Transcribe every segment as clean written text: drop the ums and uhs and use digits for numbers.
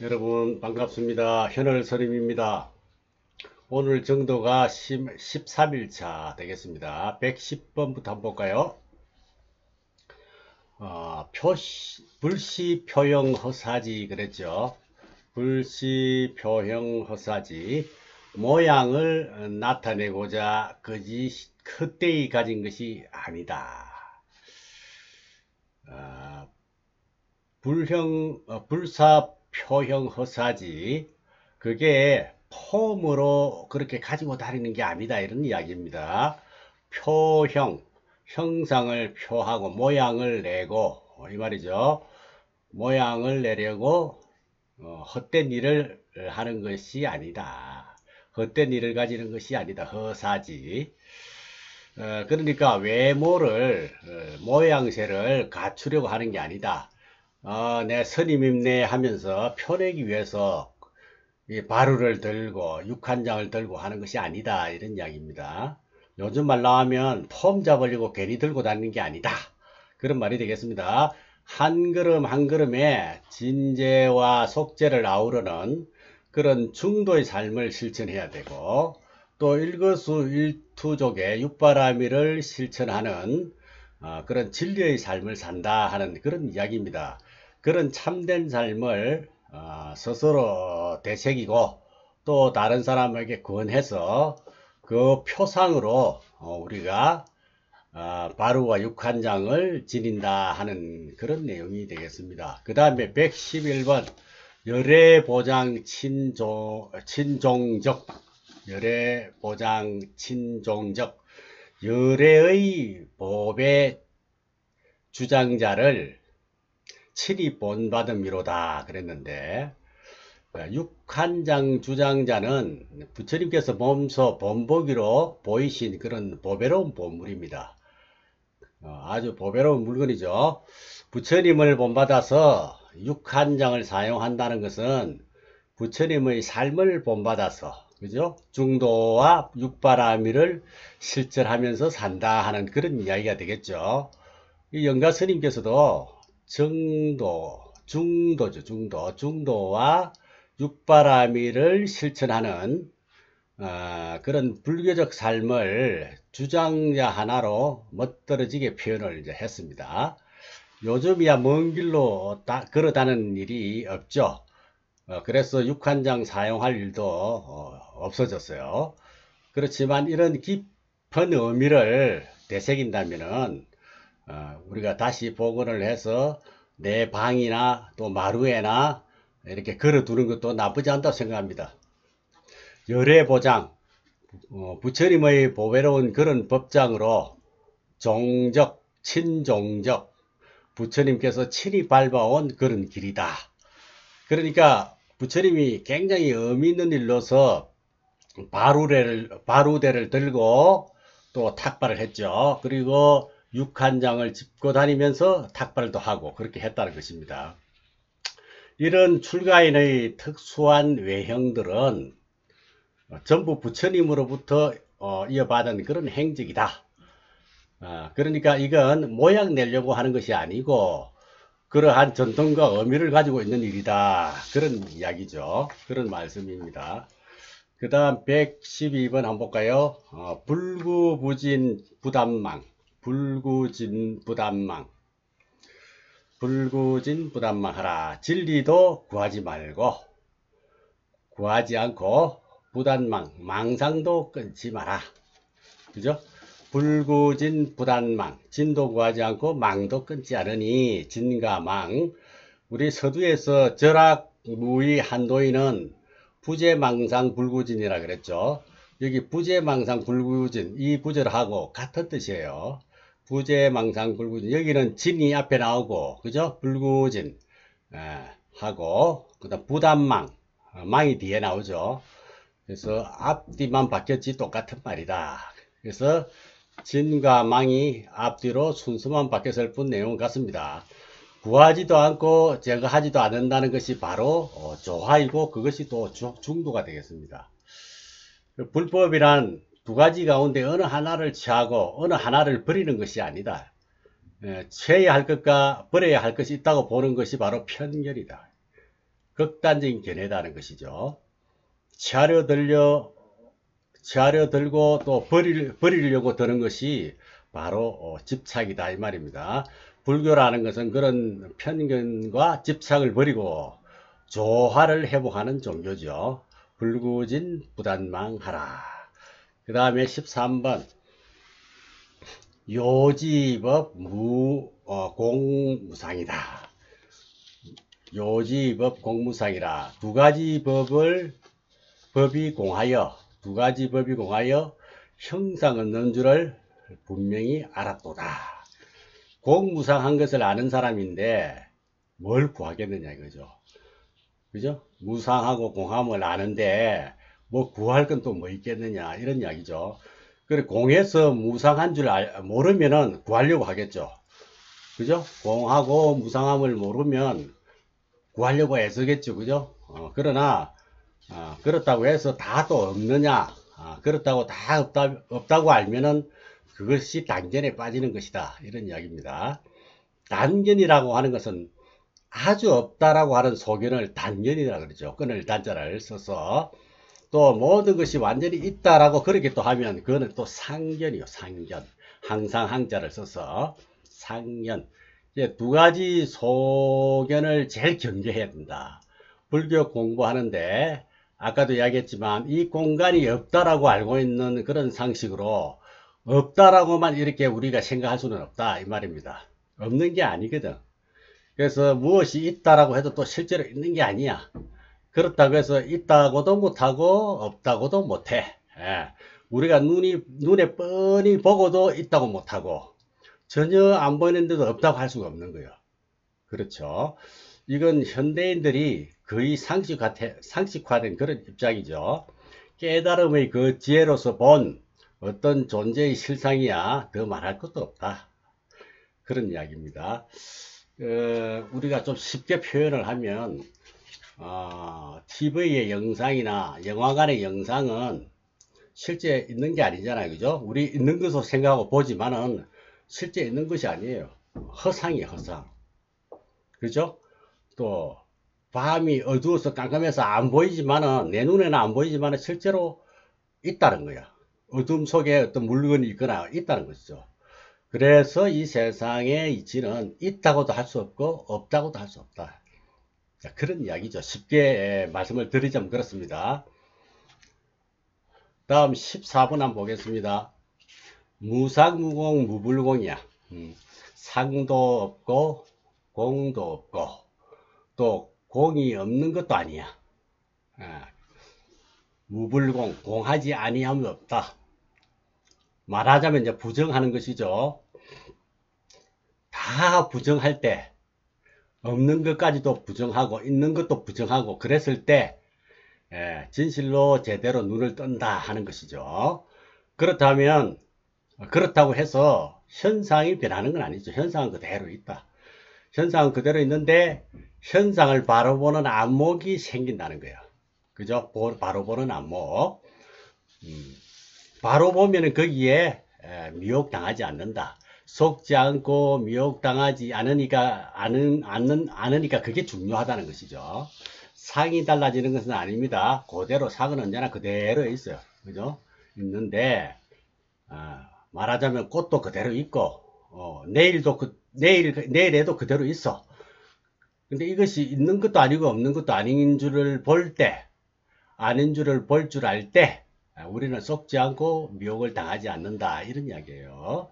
여러분 반갑습니다. 현월스님입니다. 오늘 정도가 13일차 되겠습니다. 110번부터 한번 볼까요? 불시 표형 허사지 그랬죠. 불시 표형 허사지 모양을 나타내고자 헛되이 가진 것이 아니다. 불사 표형 허사지 그게 폼으로 그렇게 가지고 다니는 게 아니다 이런 이야기입니다. 표형 형상을 표하고 모양을 내고 이 말이죠. 모양을 내려고 헛된 일을 하는 것이 아니다. 헛된 일을 가지는 것이 아니다. 허사지. 그러니까 외모를 모양새를 갖추려고 하는 게 아니다. 내 스님입네 하면서 표내기 위해서 이 바루를 들고 육한장을 들고 하는 것이 아니다 이런 이야기입니다. 요즘 말 나오면 폼 잡으려고 괜히 들고 다니는 게 아니다 그런 말이 되겠습니다. 한 걸음 한 걸음에 진재와 속재를 아우르는 그런 중도의 삶을 실천해야 되고 또 일거수일투족의 육바라밀을 실천하는 그런 진리의 삶을 산다 하는 그런 이야기입니다. 그런 참된 삶을 스스로 되새기고 또 다른 사람에게 권해서 그 표상으로 우리가 바루와 육한장을 지닌다 하는 그런 내용이 되겠습니다. 그 다음에 111번 열애보장 친종적 열애보장 친종적 열애의 법의 주장자를 친히 본받음이로다 그랬는데 육한장 주장자는 부처님께서 몸소 본보기로 보이신 그런 보배로운 보물입니다. 아주 보배로운 물건이죠. 부처님을 본받아서 육한장을 사용한다는 것은 부처님의 삶을 본받아서 그죠? 중도와 육바라밀을 실천하면서 산다 하는 그런 이야기가 되겠죠. 이 영가 스님께서도 중도와 육바라밀을 실천하는 그런 불교적 삶을 주장자 하나로 멋들어지게 표현을 이제 했습니다. 요즘이야 먼 길로 걸어 다니는 일이 없죠. 그래서 육한장 사용할 일도 없어졌어요. 그렇지만 이런 깊은 의미를 되새긴다면은 우리가 다시 복원을 해서 내 방이나 또 마루에나 이렇게 걸어두는 것도 나쁘지 않다고 생각합니다. 열애보장, 부처님의 보배로운 그런 법장으로 종적, 친종적, 부처님께서 친히 밟아온 그런 길이다. 그러니까 부처님이 굉장히 의미 있는 일로서 바루대를 들고 또 탁발을 했죠. 그리고 육한장을 짚고 다니면서 탁발도 하고 그렇게 했다는 것입니다. 이런 출가인의 특수한 외형들은 전부 부처님으로부터 이어받은 그런 행적이다. 그러니까 이건 모양 내려고 하는 것이 아니고 그러한 전통과 의미를 가지고 있는 일이다. 그런 이야기죠. 그런 말씀입니다. 그 다음 112번 한번 볼까요? 불구부진 부담망 하라. 진리도 구하지 말고 구하지 않고 망상도 끊지 마라. 그죠? 불구진 부단망 진도 구하지 않고 망도 끊지 않으니 진과 망 우리 서두에서 절악무의 한도인은 부재망상 불구진이라 그랬죠. 여기 부재망상 불구진 이 부절하고 같은 뜻이에요. 부재망상 불구진 여기는 진이 앞에 나오고 그죠? 불구진 하고 그다음 부단망 망이 뒤에 나오죠. 그래서 앞뒤만 바뀌었지 똑같은 말이다. 그래서 진과 망이 앞뒤로 순서만 바뀌었을 뿐 내용 같습니다. 구하지도 않고 제거하지도 않는다는 것이 바로 조화이고 그것이 또 중도가 되겠습니다. 불법이란 두 가지 가운데 어느 하나를 취하고 어느 하나를 버리는 것이 아니다. 취해야 할 것과 버려야 할 것이 있다고 보는 것이 바로 편견이다. 극단적인 견해다는 것이죠. 치하려 들고 또 버리려고 드는 것이 바로 집착이다 이 말입니다. 불교라는 것은 그런 편견과 집착을 버리고 조화를 회복하는 종교죠. 불구진부단망하라. 그 다음에 13번 요지법 공무상이다. 요지법 공무상이라. 두 가지 법이 공하여 형상 얻는 줄을 분명히 알았도다. 공무상한 것을 아는 사람인데 뭘 구하겠느냐 이거죠. 그죠? 무상하고 공함을 아는데 뭐 구할 건 또 뭐 있겠느냐 이런 이야기죠. 그래 공에서 무상한 줄 모르면은 구하려고 하겠죠. 그죠? 공하고 무상함을 모르면 구하려고 애쓰겠죠. 그죠? 그러나 그렇다고 해서 다 또 없느냐? 그렇다고 다 없다고 알면은 그것이 단견에 빠지는 것이다. 이런 이야기입니다. 단견이라고 하는 것은 아주 없다라고 하는 소견을 단견이라 그러죠. 끊을 단자를 써서 또 모든 것이 완전히 있다라고 그렇게 또 하면 그거는 또 상견이요. 상견. 항상 항자를 써서 상견. 이제 두 가지 소견을 제일 경계해야 된다. 불교 공부하는데 아까도 이야기했지만 이 공간이 없다라고 알고 있는 그런 상식으로 없다라고만 이렇게 우리가 생각할 수는 없다 이 말입니다. 없는 게 아니거든. 그래서 무엇이 있다라고 해도 또 실제로 있는 게 아니야. 그렇다고 해서 있다고도 못하고 없다고도 못해. 우리가 눈에 뻔히 보고도 있다고 못하고 전혀 안 보이는데도 없다고 할 수가 없는 거예요. 그렇죠. 이건 현대인들이 거의 상식화된 그런 입장이죠. 깨달음의 그 지혜로서 본 어떤 존재의 실상이야 더 말할 것도 없다. 그런 이야기입니다. 우리가 좀 쉽게 표현을 하면 TV의 영상이나 영화관의 영상은 실제 있는 게 아니잖아요. 그죠? 우리 있는 것으로 생각하고 보지만은 실제 있는 것이 아니에요. 허상이에요. 허상. 그죠? 또 밤이 어두워서 깜깜해서 안 보이지만은 내 눈에는 안 보이지만은 실제로 있다는 거야. 어둠 속에 어떤 물건이 있거나 있다는 것이죠. 그래서 이 세상의 이치는 있다고도 할 수 없고 없다고도 할 수 없다. 자, 그런 이야기죠. 쉽게 말씀을 드리자면 그렇습니다. 다음 14번 한번 보겠습니다. 무상무공 무불공이야. 상도 없고 공도 없고 또 공이 없는 것도 아니야. 무불공, 공하지 아니함이 없다. 말하자면 이제 부정하는 것이죠. 다 부정할 때 없는 것까지도 부정하고 있는 것도 부정하고 그랬을 때 진실로 제대로 눈을 뜬다 하는 것이죠. 그렇다면 그렇다고 해서 현상이 변하는 건 아니죠. 현상은 그대로 있다. 현상은 그대로 있는데 현상을 바로 보는 안목이 생긴다는 거예요. 그죠? 바로 보는 안목. 바로 보면은 거기에 미혹당하지 않는다. 속지 않고 미혹당하지 않으니까 그게 중요하다는 것이죠. 상이 달라지는 것은 아닙니다. 그대로 상은 언제나 그대로 있어요. 그죠? 있는데 말하자면 꽃도 그대로 있고 내일에도 그대로 있어. 근데 이것이 있는 것도 아니고 없는 것도 아닌 줄을 볼 때, 아닌 줄을 볼 줄 알 때 우리는 속지 않고 미혹을 당하지 않는다 이런 이야기예요.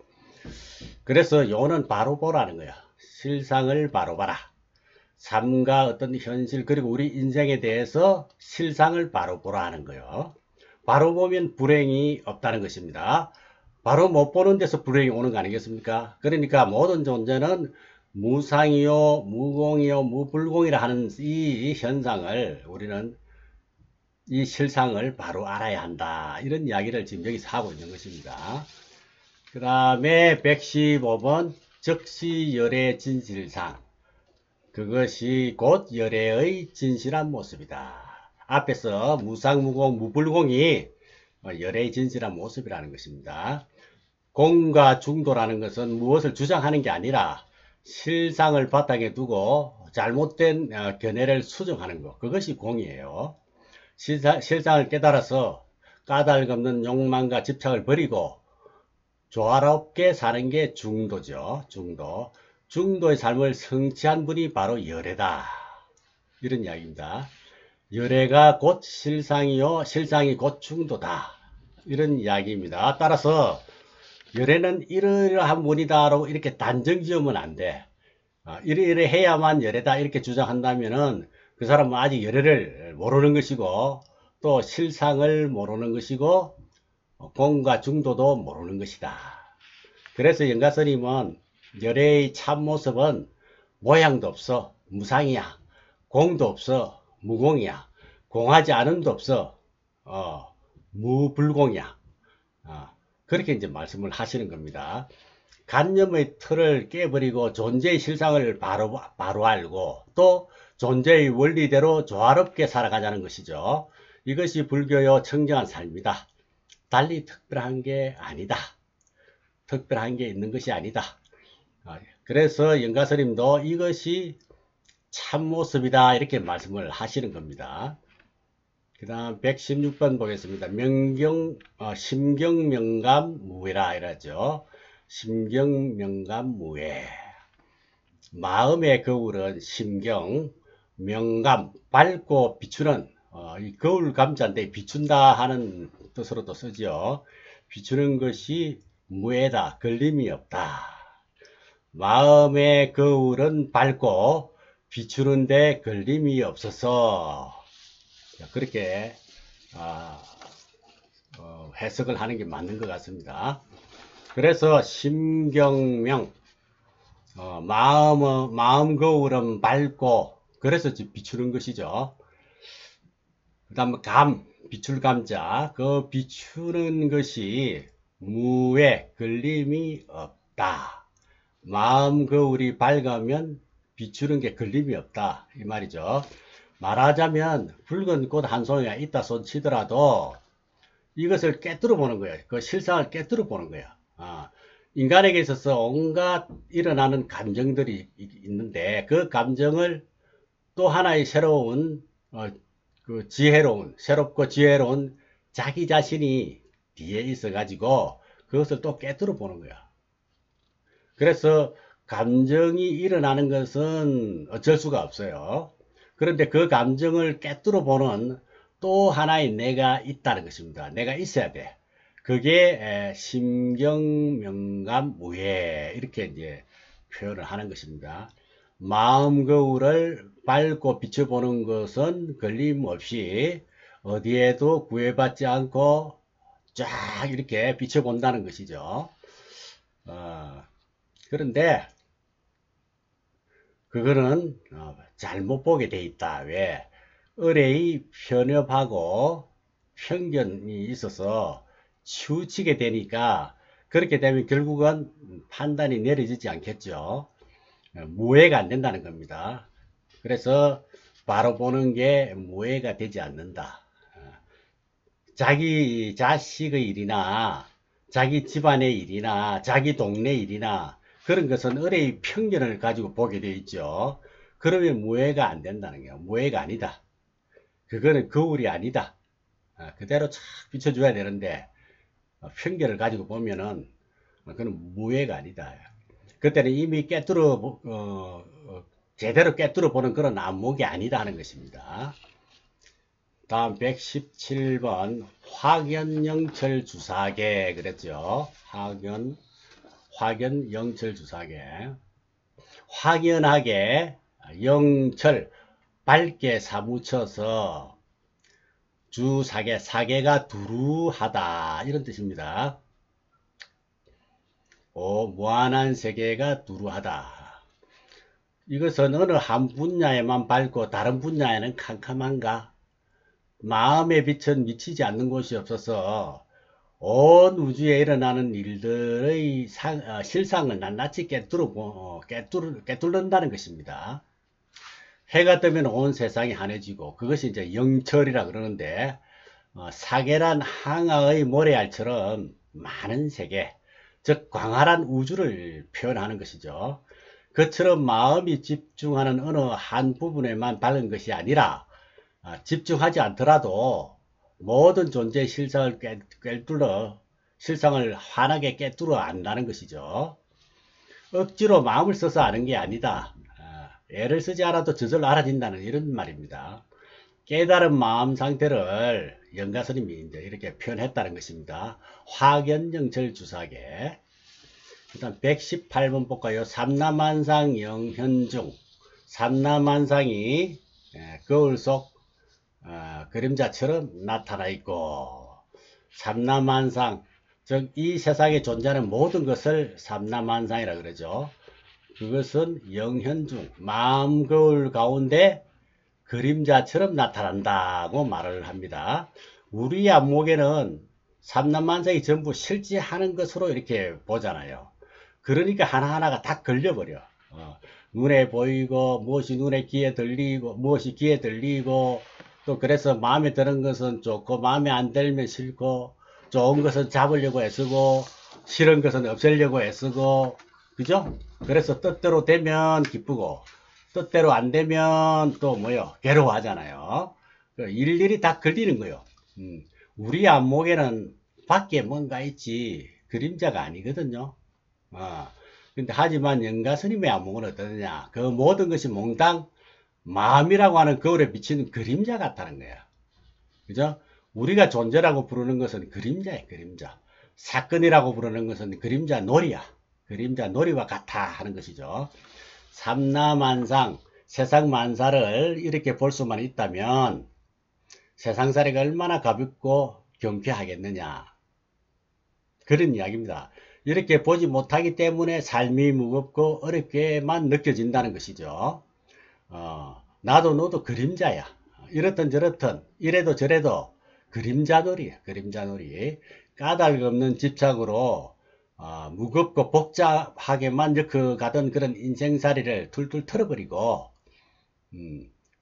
그래서 요는 바로 보라는 거야. 실상을 바로 봐라. 삶과 어떤 현실 그리고 우리 인생에 대해서 실상을 바로 보라 하는 거예요. 바로 보면 불행이 없다는 것입니다. 바로 못 보는 데서 불행이 오는 거 아니겠습니까? 그러니까 모든 존재는 무상이요 무공이요 무불공이라 하는 이 현상을 우리는 이 실상을 바로 알아야 한다. 이런 이야기를 지금 여기서 하고 있는 것입니다. 그 다음에 115번 즉시열의 진실상. 그것이 곧 열애의 진실한 모습이다. 앞에서 무상무공 무불공이 열애의 진실한 모습이라는 것입니다. 공과 중도라는 것은 무엇을 주장하는 게 아니라 실상을 바탕에 두고 잘못된 견해를 수정하는 것, 그것이 공이에요. 실상을 깨달아서 까닭 없는 욕망과 집착을 버리고 조화롭게 사는 게 중도죠. 중도의 삶을 성취한 분이 바로 열애다, 이런 이야기입니다. 열애가 곧 실상이요, 실상이 곧 중도다, 이런 이야기입니다. 따라서 열애는 이러이러한 분이다라고 이렇게 단정 지으면 안 돼. 이래 해야만 열애다 이렇게 주장한다면은 그 사람은 아직 열애를 모르는 것이고, 또 실상을 모르는 것이고, 공과 중도도 모르는 것이다. 그래서 영가스님은 열애의 참모습은 모양도 없어, 무상이야. 공도 없어, 무공이야. 공하지 않음도 없어, 무불공이야. 그렇게 이제 말씀을 하시는 겁니다. 관념의 틀을 깨버리고 존재의 실상을 바로 알고, 또 존재의 원리대로 조화롭게 살아가자는 것이죠. 이것이 불교의 청정한 삶이다. 달리 특별한 게 아니다. 특별한 게 있는 것이 아니다. 그래서 영가스님도 이것이 참모습이다, 이렇게 말씀을 하시는 겁니다. 그 다음 116번 보겠습니다. 심경명감무해라 이라죠. 심경명감무해. 마음의 거울은 심경, 명감, 밝고 비추는, 이 거울 감자인데 비춘다 하는 뜻으로도 쓰죠. 비추는 것이 무해다, 걸림이 없다. 마음의 거울은 밝고 비추는데 걸림이 없어서, 그렇게 해석을 하는 게 맞는 것 같습니다. 그래서 심경명, 마음 거울은 밝고, 그래서 비추는 것이죠. 그 다음 비출 감자, 그 비추는 것이 무해, 걸림이 없다. 마음 거울이 밝으면 비추는 게 걸림이 없다, 이 말이죠. 말하자면 붉은 꽃 한 송이가 있다 손치더라도 이것을 깨뜨려 보는 거예요. 그 실상을 깨뜨려 보는 거예요. 인간에게 있어서 온갖 일어나는 감정들이 있는데, 그 감정을 또 하나의 새로운 새롭고 지혜로운 자기 자신이 뒤에 있어 가지고 그것을 또 깨뜨려 보는 거야. 그래서 감정이 일어나는 것은 어쩔 수가 없어요. 그런데 그 감정을 깨뜨려 보는 또 하나의 내가 있다는 것입니다. 내가 있어야 돼. 그게 심경명감무해, 이렇게 이제 표현을 하는 것입니다. 마음 거울을 밝고 비춰보는 것은 걸림없이 어디에도 구애받지 않고 쫙 이렇게 비춰본다는 것이죠. 그런데 그거는 잘못 보게 돼 있다. 왜? 의뢰의 편협하고 편견이 있어서 치우치게 되니까, 그렇게 되면 결국은 판단이 내려지지 않겠죠. 무해가 안 된다는 겁니다. 그래서 바로 보는 게 무해가 되지 않는다. 자기 자식의 일이나 자기 집안의 일이나 자기 동네 일이나 그런 것은 의뢰의 편견을 가지고 보게 되어 있죠. 그러면 무해가 안 된다는 거예요. 무해가 아니다. 그거는 거울이 아니다. 그대로 착 비춰줘야 되는데 편견을 가지고 보면은 그건 무해가 아니다. 그때는 이미 제대로 깨뜨려 보는 그런 안목이 아니다 하는 것입니다. 다음 117번 확연영철 주사계 그랬죠. 확연영철 주사계. 확연하게 영철 밝게 사무쳐서 주사계, 사계가 두루하다, 이런 뜻입니다. 무한한 세계가 두루하다. 이것은 어느 한 분야에만 밝고 다른 분야에는 캄캄한가? 마음의 빛은 미치지 않는 곳이 없어서 온 우주에 일어나는 일들의 실상을 낱낱이 깨뚫는다는 것입니다. 해가 뜨면 온 세상이 환해지고, 그것이 이제 영철이라 그러는데, 사계란 항아의 모래알처럼 많은 세계, 즉 광활한 우주를 표현하는 것이죠. 그처럼 마음이 집중하는 어느 한 부분에만 바른 것이 아니라 집중하지 않더라도 모든 존재의 실상을 꿰뚫어 실상을 환하게 꿰뚫어 안다는 것이죠. 억지로 마음을 써서 아는 게 아니다. 애를 쓰지 않아도 저절로 알아진다는 이런 말입니다. 깨달은 마음 상태를 영가스님이 이제 이렇게 표현했다는 것입니다. 화견정철 주사계. 일단 118번 볼까요? 삼라만상 영현중. 삼라만상이 거울 속 그림자처럼 나타나 있고, 삼라만상, 즉 이 세상에 존재하는 모든 것을 삼라만상이라 그러죠. 그것은 영현중, 마음 거울 가운데 그림자처럼 나타난다고 말을 합니다. 우리 안목에는 삼라만상이 전부 실제하는 것으로 이렇게 보잖아요. 그러니까 하나하나가 다 걸려버려. 눈에 보이고, 무엇이 눈에 귀에 들리고, 무엇이 귀에 들리고, 또 그래서 마음에 드는 것은 좋고, 마음에 안 들면 싫고, 좋은 것은 잡으려고 애쓰고, 싫은 것은 없애려고 애쓰고, 그죠? 그래서 뜻대로 되면 기쁘고, 뜻대로 안 되면 또 뭐요? 괴로워하잖아요. 일일이 다 걸리는 거요. 우리 안목에는 밖에 뭔가 있지 그림자가 아니거든요. 근데 하지만 영가스님의 안목은 어떠냐? 그 모든 것이 몽땅 마음이라고 하는 거울에 비치는 그림자 같다는 거야. 그죠? 우리가 존재라고 부르는 것은 그림자야, 그림자. 사건이라고 부르는 것은 그림자 놀이야. 그림자 놀이와 같아 하는 것이죠. 삼라만상, 세상 만사를 이렇게 볼 수만 있다면 세상살이가 얼마나 가볍고 경쾌하겠느냐. 그런 이야기입니다. 이렇게 보지 못하기 때문에 삶이 무겁고 어렵게만 느껴진다는 것이죠. 나도 너도 그림자야. 이렇든 저렇든 이래도 저래도 그림자놀이야. 그림자놀이. 까닭 없는 집착으로 무겁고 복잡하게만 가던 그런 인생살이를 툴툴 털어버리고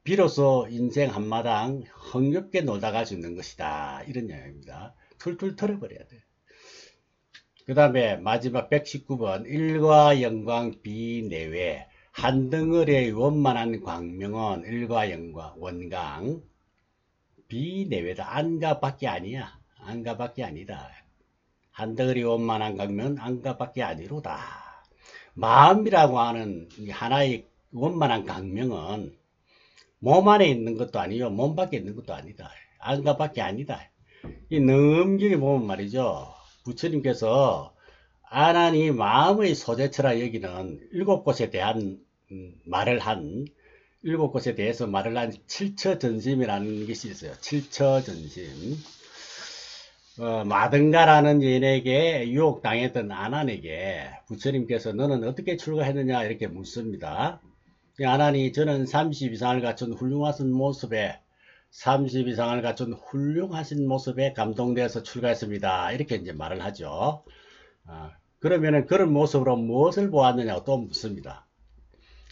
비로소 인생 한마당 흥겹게 놀다 갈 수 있는 것이다. 이런 이야기입니다. 툴툴 털어버려야 돼. 그 다음에 마지막 119번 일과 영광 비내외 한덩어리의 원만한 광명은 일과 영광 원광 비내외다. 안과 밖에 아니야. 안과 밖에 아니다. 한덩어리 원만한 광명은 안과 밖에 아니로다. 마음이라고 하는 하나의 원만한 광명은 몸 안에 있는 것도 아니요 몸 밖에 있는 것도 아니다. 안과 밖에 아니다. 이 넘기게 보면 말이죠. 부처님께서 아나니 마음의 소재처라 여기는 일곱 곳에 대한 말을 한 일곱 곳에 대해서 말을 한 칠처전심이라는 것이 있어요. 칠처전심. 마등가라는 여인에게 유혹당했던 아난에게 부처님께서 너는 어떻게 출가했느냐 이렇게 묻습니다. 아난이 저는 30 이상을 갖춘 훌륭하신 모습에 30 이상을 갖춘 훌륭하신 모습에 감동되어서 출가했습니다. 이렇게 이제 말을 하죠. 그러면은 그런 모습으로 무엇을 보았느냐고 또 묻습니다.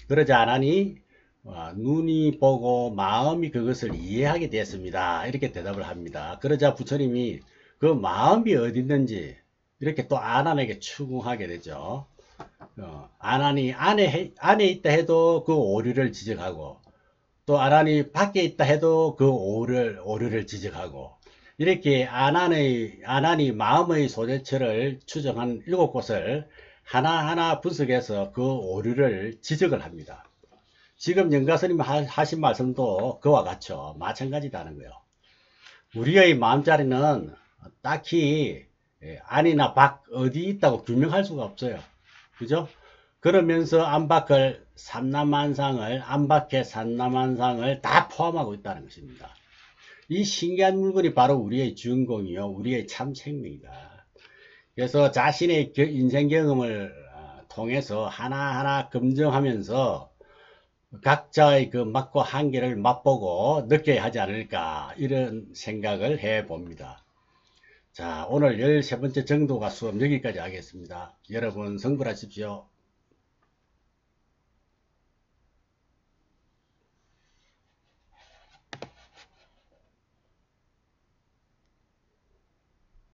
그러자 아난이 눈이 보고 마음이 그것을 이해하게 되었습니다. 이렇게 대답을 합니다. 그러자 부처님이 그 마음이 어디 있는지 이렇게 또 아난에게 추궁하게 되죠. 아난이 안에 있다 해도 그 오류를 지적하고 또 아난이 밖에 있다 해도 그 오류를 지적하고 이렇게 아난이 마음의 소재처를 추정한 7곳을 하나하나 분석해서 그 오류를 지적을 합니다. 지금 영가스님 하신 말씀도 그와 같죠. 마찬가지다는 거예요. 우리의 마음자리는 딱히 안이나 밖 어디 있다고 규명할 수가 없어요. 그죠? 그러면서 안팎의 삼라만상을 다 포함하고 있다는 것입니다. 이 신기한 물건이 바로 우리의 주인공이요, 우리의 참 생명이다. 그래서 자신의 인생 경험을 통해서 하나하나 검증하면서 각자의 그 맛과 한계를 맛보고 느껴야 하지 않을까 이런 생각을 해 봅니다. 자, 오늘 13번째 정도가 수업 여기까지 하겠습니다. 여러분 성불하십시오.